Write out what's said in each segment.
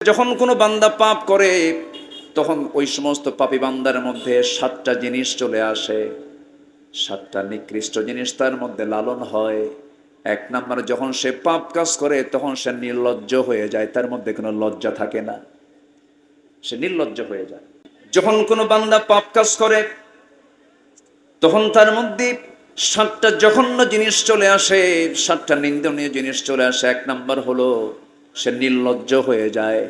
যখন কোনো বান্দা পাপ করে তখন ওই সমস্ত পাপী বান্দার মধ্যে 7টা জিনিস চলে আসে। 7টা নিকৃষ্ট জিনিস তার মধ্যে লালন হয়। 1 নম্বর, যখন সে পাপ কাজ করে তখন সে নির্লজ্জ হয়ে যায়, তার মধ্যে কোনো লজ্জা থাকে না, সে নির্লজ্জ হয়ে যায়। যখন কোনো বান্দা পাপ কাজ করে তখন তার মধ্যে 7টা জঘন্য জিনিস চলে আসে, 7টা নিন্দনীয় জিনিস চলে আসে। 1 নম্বর হলো সে নির্লজ্জ হয়ে যায়।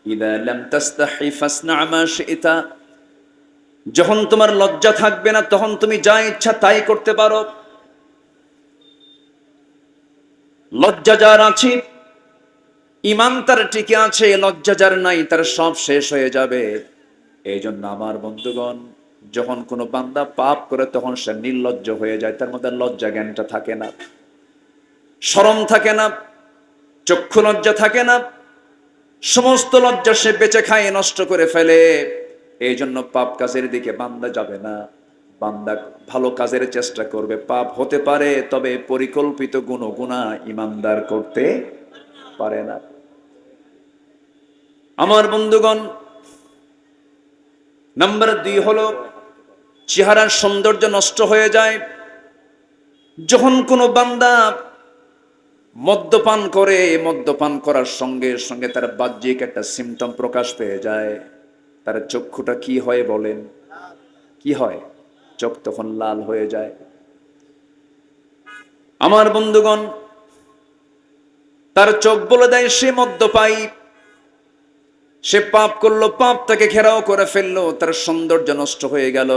ইদা লাম তাস্তাহি ফাসনা মা শি'তা, যখন তোমার লজ্জা থাকবে না তখন তুমি যা ইচ্ছা তাই করতে পারো। লজ্জা যার আছে ঈমান তার টিকে আছে, লজ্জা যার নাই তার সব শেষ হয়ে যাবে। এই জন্য আমার বন্ধুগণ, যখন কোনো বান্দা পাপ করে তখন সে নির্লজ্জ হয়ে যায়, তার মধ্যে লজ্জা জ্ঞানটা থাকে না, শরম থাকে না, চক্ষু লজ্জা থাকে না, সমস্ত লজ্জা সে বেঁচে খায়, নষ্ট করে ফেলে। এই জন্য পাপ কাজের দিকে বান্দা যাবে না, বান্দা ভালো কাজের চেষ্টা করবে। পাপ হতে পারে তবে পরিকল্পিত গুনাহ ইমানদার করতে পারে না। আমার বন্ধুগণ, নাম্বার 2 হলো চেহারার সৌন্দর্য নষ্ট হয়ে যায়। যখন কোনো বান্দা মদ্যপান করে, মদ্যপান করার সঙ্গে সঙ্গে তার বাহ্যিক একটা সিমটম প্রকাশ পেয়ে যায়। তার চক্ষুটা কি হয় বলেন? কি হয়? চোখ তখন লাল হয়ে যায়। আমার বন্ধুগণ, তার চোখ বলে দেয় সে মদ্যপায়ী, সে পাপ করলো, পাপ তাকে ঘেরাও করে ফেললো, তার সৌন্দর্য নষ্ট হয়ে গেল।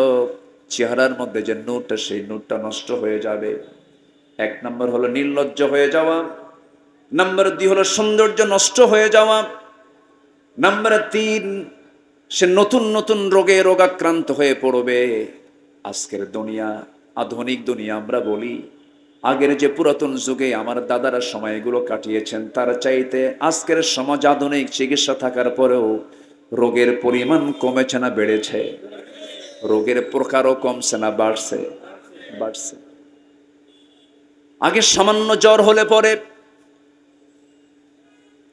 চেহারার মধ্যে যে নূরটা, সেই নূরটা নষ্ট হয়ে যাবে। 1 নম্বর হলো নির্লজ্জ হয়ে যাওয়া। নাম্বার 2 হলো সৌন্দর্য নষ্ট হয়ে যাওয়া। নাম্বার 3, সে নতুন নতুন রোগে রোগাক্রান্ত হয়ে পড়বে। আজকের দুনিয়া, আধুনিক দুনিয়া আমরা বলি, আগের যে পুরাতন যুগে আমার দাদারা সময়গুলো কাটিয়েছেন তার চাইতে আজকের সমাজ আধুনিক চিকিৎসা থাকার পরেও রোগের পরিমাণ কমেছে না বেড়েছে? রোগের প্রকারও কমছে না বাড়ছে? বাড়ছে। আগে সামান্য জ্বর হলে পরে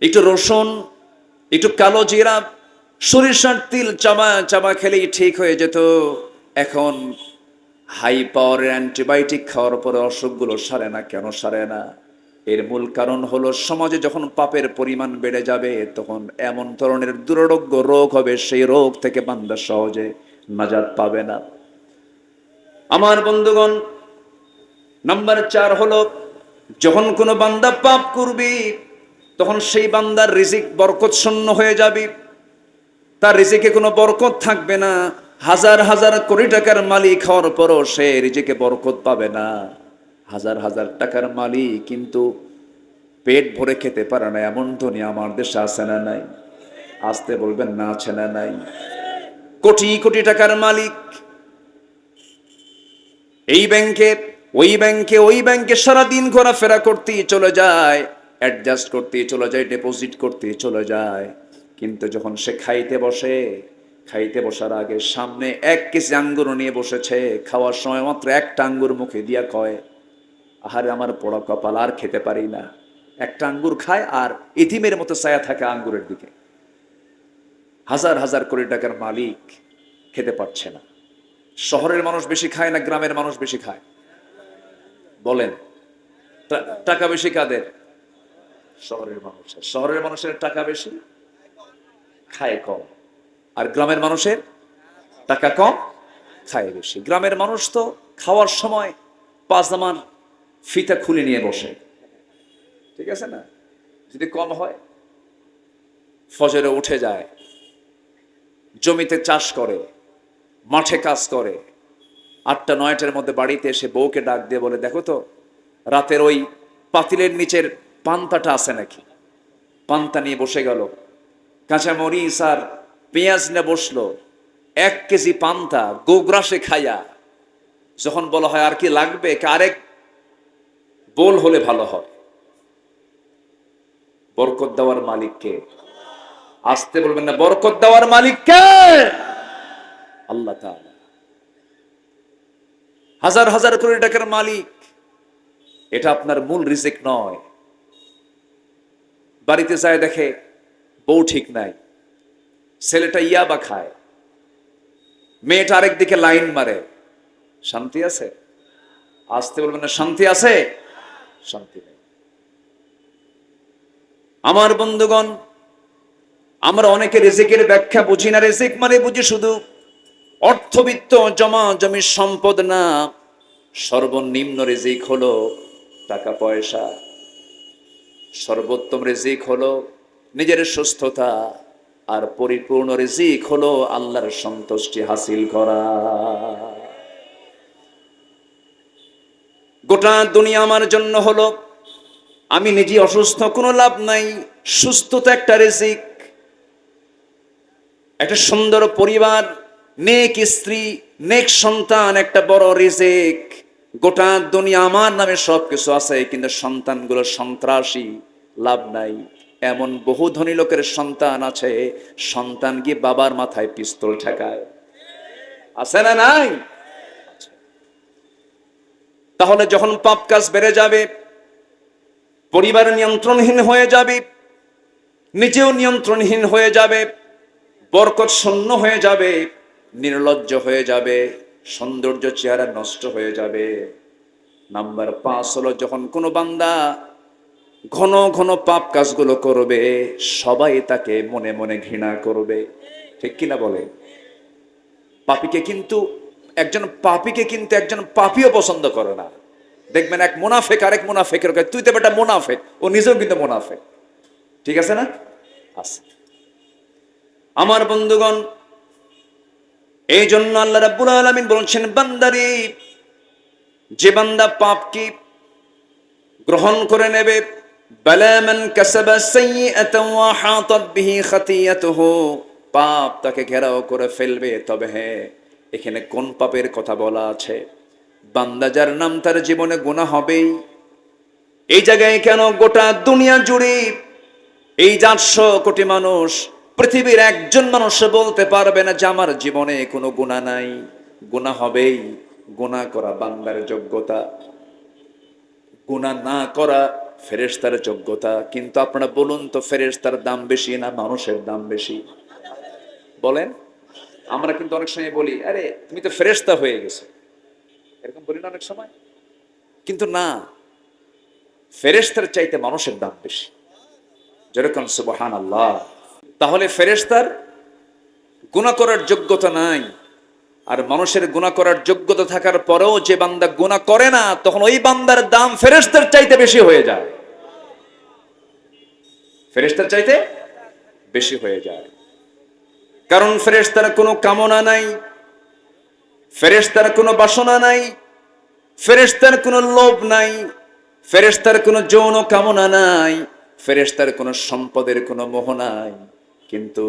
একটু রসুন, একটু কালো জিরা, সরিষার তিল চাবা চাবা খেলেই ঠিক হয়ে যেত। এখন হাই পাওয়ারের অ্যান্টিবায়োটিক খাওয়ার পরে অসুখগুলো সারে না। কেন সারে না? এর মূল কারণ হলো সমাজে যখন পাপের পরিমাণ বেড়ে যাবে তখন এমন ধরনের দুরারোগ্য রোগ হবে, সেই রোগ থেকে বান্দা সহজে নাজাত পাবে না। আমার বন্ধুগণ, নাম্বার 4 হলো যখন কোনো বান্দা পাপ করবি তখন সেই বান্দার রিজিক বরকত শূন্য হয়ে যাবে, তার রিজিকে কোনো বরকত থাকবে না। হাজার হাজার কোটি টাকার মালিক হওয়ার পরও সে রিজিকে বরকত পাবে না। হাজার হাজার টাকার মালিক কিন্তু পেট ভরে খেতে পারে না, এমন দুনিয়া আমার দেশে আছে না নাই? আসতে বলবেন না, আছে না নাই? কোটি কোটি টাকার মালিক এই ব্যাংকে ওই ব্যাংকে ওই ব্যাংকে সারাদিন ঘোরাফেরা করতেই চলে যায়, অ্যাডজাস্ট করতেই চলে যায়, ডিপোজিট করতেই চলে যায়। কিন্তু যখন সে খাইতে বসে, খাইতে বসার আগে সামনে 1 কেজি আঙ্গুর নিয়ে বসেছে, খাওয়ার সময় মাত্র একটা আঙ্গুর মুখে দিয়া কয়, আহারে আমার পোড়া কপাল, আর খেতে পারি না। একটা আঙ্গুর খায় আর ইতিমের মতো ছায়া থাকে আঙ্গুরের দিকে। হাজার হাজার কোটি টাকার মালিক খেতে পারছে না। শহরের মানুষ বেশি খায় না গ্রামের মানুষ বেশি খায়? বলেন। টাকা বেশি কাদের? শহরের মানুষের। শহরের মানুষের টাকা বেশি, খায় কম। আর গ্রামের মানুষের টাকা কম, খায় বেশি। গ্রামের মানুষ তো খাওয়ার সময় পাজামার ফিতা খুলে নিয়ে বসে, ঠিক আছে না? যদি কম হয় ফজরে উঠে যায়, জমিতে চাষ করে, মাঠে কাজ করে, 8টা 9টার মধ্যে বাড়িতে এসে বউকে ডাক দিয়ে বলে, দেখো তো রাতের ওই পাতিলের নিচের পান্তাটা আছে নাকি। পান্তা নিয়ে বসে গেল, কাঁচা মরিচ আর পেঁয়াজ নিয়ে বসলো, 1 কেজি পান্তা গোগ্রাসে খাইয়া যখন বলা হয় আর কি লাগবে, আরেক বোল হলে ভালো হয়। বরকত দেওয়ার মালিককে, আসতে বলবেন না, বরকত দেওয়ার মালিককে আল্লাহ তাআলা। হাজার হাজার কোটি টাকার মালিক, এটা আপনার মূল রিজিক নয়। বাড়িতে যায় দেখে বউ ঠিক নাই, ছেলেটা ইয়াবা খায়, মেয়েটা আরেক দিকে লাইন মারে, শান্তি আছে? আসতে বলবেন না, শান্তি আছে? শান্তি নেই। আমার বন্ধুগণ, আমরা অনেকে রিজিকের ব্যাখ্যা বুঝি না। রিজিক মানে বুঝি শুধু অর্থবিত্ত, জমা জমির সম্পদ না। সর্বনিম্ন রিজিক হলো টাকা পয়সা, সর্বোত্তম রিজিক হলো নিজের সুস্থতা, আর পরিপূর্ণ রিজিক হলো আল্লাহর সন্তুষ্টি হাসিল করা। গোটা দুনিয়া আমার জন্য হলো, আমি নিজে অসুস্থ, কোনো লাভ নাই, সুস্থতা একটা রিজিক। একটা সুন্দর পরিবার, নেক স্ত্রী, নেক সন্তান একটা বড় রিজিক। গোটা দুনিয়া আমার নামে সবকিছু আছে, কিন্তু সন্তানগুলো সন্ত্রাসী, লাভ নাই। এমন বহু ধনী লোকের সন্তান আছে, সন্তান গিয়ে বাবার মাথায় পিস্তল ঠেকায়, আছে না নাই? তাহলে যখন পাপ কাজ বেড়ে যাবে, পরিবার নিয়ন্ত্রণহীন হয়ে যাবে, নিজেও নিয়ন্ত্রণহীন হয়ে যাবে, বরকত শূন্য হয়ে যাবে, নির্লজ্জ হয়ে যাবে, সৌন্দর্য চেহারা নষ্ট হয়ে যাবে। নাম্বার 5 হলো, যখন কোনো বান্দা ঘন ঘন পাপ কাজগুলো করবে, সবাই তাকে মনে মনে ঘৃণা করবে, ঠিক কিনা বলে? একজন পাপীও পছন্দ করে না। দেখবেন এক মুনাফেক আরেক মুনাফেকের কাছে, তুই তো বেটা মুনাফেক, ও নিজেও কিন্তু মুনাফেক, ঠিক আছে না? আছে। আমার বন্ধুগণ, এই জন্য আল্লাহ রাব্বুল আলামিন বলছেন, বান্দারে, যে বান্দা পাপকে গ্রহণ করে নেবে, বালা মান কাসাবা সাইয়্যাতান ওয়া হাতাত বিহি খাতিয়াতুহু, পাপ তাকে ঘেরাও করে ফেলবে। তবে হ্যাঁ, এখানে কোন পাপের কথা বলা আছে? বান্দা যার নাম তার জীবনে গুনাহ হবেই। এই জায়গায় কেন, গোটা দুনিয়া জুড়ে এই 400 কোটি মানুষ, পৃথিবীর একজন মানুষ বলতে পারবে না যে আমার জীবনে কোনো গুনাহ নাই। গুনাহ হবেই। গুনাহ করা বান্দার যোগ্যতা, গুনাহ না করা ফেরেশতার যোগ্যতা। কিন্তু আপনারা বলুন তো, ফেরেশতার দাম বেশি না মানুষের দাম বেশি? বলেন। আমরা কিন্তু অনেক সময় বলি, আরে তুমি তো ফেরেশতা হয়ে গেছো, এরকম বলি না অনেক সময়? কিন্তু না, ফেরেশতার চাইতে মানুষের দাম বেশি। যেরকম সুবহানাল্লাহ। তাহলে ফেরেশতার গুনাহ করার যোগ্যতা নাই, আর মানুষের গুনাহ করার যোগ্যতা থাকার পরেও যে বান্দা গুনাহ করে না, তখন ওই বান্দার দাম ফেরেশতার চাইতে বেশি হয়ে যায়। ফেরেশতার চাইতে বেশি হয়ে যায়। কারণ ফেরেশতার কোনো কামনা নাই, ফেরেশতার কোনো বাসনা নাই, ফেরেশতার কোনো লোভ নাই, ফেরেশতার কোনো যৌন কামনা নাই, ফেরেশতার কোনো সম্পদের কোনো মোহ নাই। কিন্তু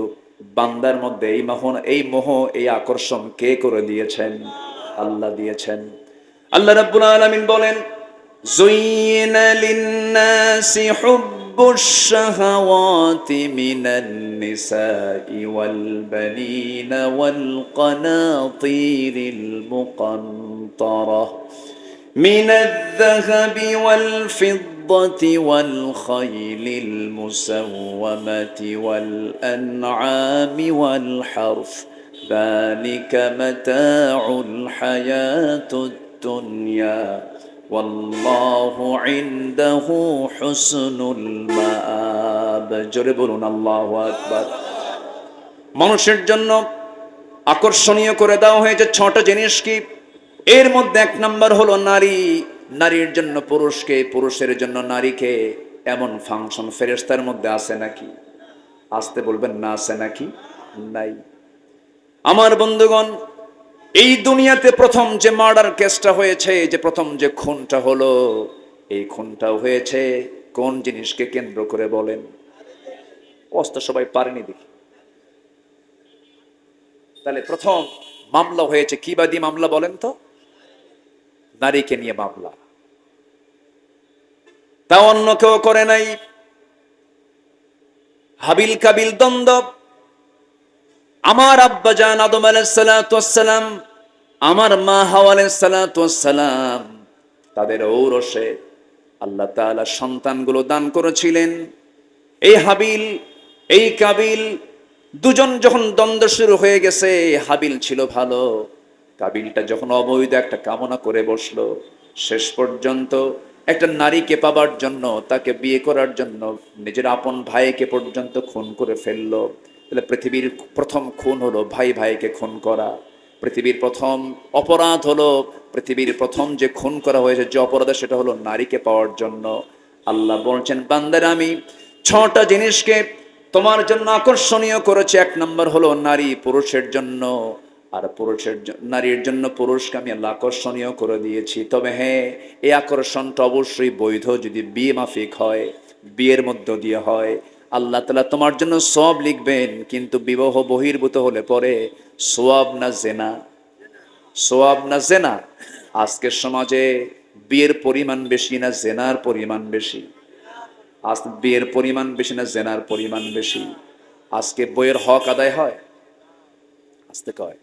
বান্দার মধ্যে এই মোহ, এই আকর্ষণ কে করে দিয়েছেন? আল্লাহ দিয়েছেন। আল্লাহ রাব্বুল আলামিন বলেন, যুইনা লিন-নাসি হুব্বুশ শাহাওয়াতি মিনান নিসাই ওয়াল বানিনা ওয়াল কানাতিরিল মুকান্তারা মিনাল যাহাবি ওয়াল ফিদ্দাতি ওয়াল খাইলিল মুসাওওয়ামাতি ওয়াল আনআমি ওয়াল হারফ যালিকা মাতাউল হায়াতুদ দুনিয়া ওয়াল্লাহু ইনদাহু হুসনুল মাআব। জোরে বলুন আল্লাহু আকবার। মানুষের জন্য আকর্ষণীয় করে দেওয়া হয়েছে 6টা জিনিস। কি? এর মধ্যে 1 নাম্বার হলো নারী। নারীর জন্য পুরুষকে, পুরুষের জন্য নারীকে। এমন ফাংশন ফেরেশতার মধ্যে আছে নাকি? আসতে বলবেন না, আছে নাকি? নাই। আমার বন্ধুগণ, এই দুনিয়াতে প্রথম যে মার্ডার কেসটা হয়েছে, যে প্রথম যে খুনটা হলো, এই খুনটাও হয়েছে কোন জিনিসকে কেন্দ্র করে বলেন? অস্ত সবাই পারেনি দেখি। তাহলে প্রথম মামলা হয়েছে কি বাদী মামলা বলেন তো? নারীকে নিয়ে মামলা। তা অন্য কেউ করে নাই। হাবিল কাবিল দ্বন্দ্ব। আমার আব্বা জান আদম আলাইহিস সালাতু ওয়াস সালাম, আমার মা হাওয়া আলাইহিস সালাতু ওয়াস সালাম, তাদের ঔরসে আল্লাহ তাআলা সন্তানগুলো দান করেছিলেন। এই হাবিল এই কাবিল দুজন যখন দ্বন্দ্ব শুরু হয়ে গেছে, হাবিল ছিল ভালো, কাবিলটা যখন অবৈধ একটা কামনা করে বসলো, শেষ পর্যন্ত একটা নারীকে পাবার জন্য, তাকে বিয়ে করার জন্য নিজের আপন ভাইকে পর্যন্ত খুন করে ফেললো। তাহলে পৃথিবীর প্রথম খুন হলো ভাই ভাইকে খুন করা। পৃথিবীর প্রথম অপরাধ হলো, পৃথিবীর প্রথম যে খুন করা হয়েছে, যে অপরাধ, সেটা হলো নারীকে পাওয়ার জন্য। আল্লাহ বলছেন, বান্দারা আমি 6টা জিনিসকে তোমার জন্য আকর্ষণীয় করেছে। 1 নম্বর হলো নারী পুরুষের জন্য, আর নারীর জন্য পুরুষকে আমি আল্লাহ আকর্ষণীয় করে দিয়েছি। তবে হ্যাঁ, এই আকর্ষণটা অবশ্যই বৈধ, যদি বিয়ে মাফিক হয়, বিয়ের মধ্য দিয়ে হয়। আল্লাহ তাআলা তোমার জন্য সওয়াব লিখবেন, কিন্তু বিবাহ বহির্ভূত হলে পরে সওয়াব না জেনা, সওয়াব না জেনা। আজকের সমাজে বিয়ের পরিমাণ বেশি না জেনার পরিমাণ বেশি? আজ বিয়ের পরিমাণ বেশি না জেনার পরিমাণ বেশি? আজকে বইয়ের হক আদায় হয়? আজকে কয়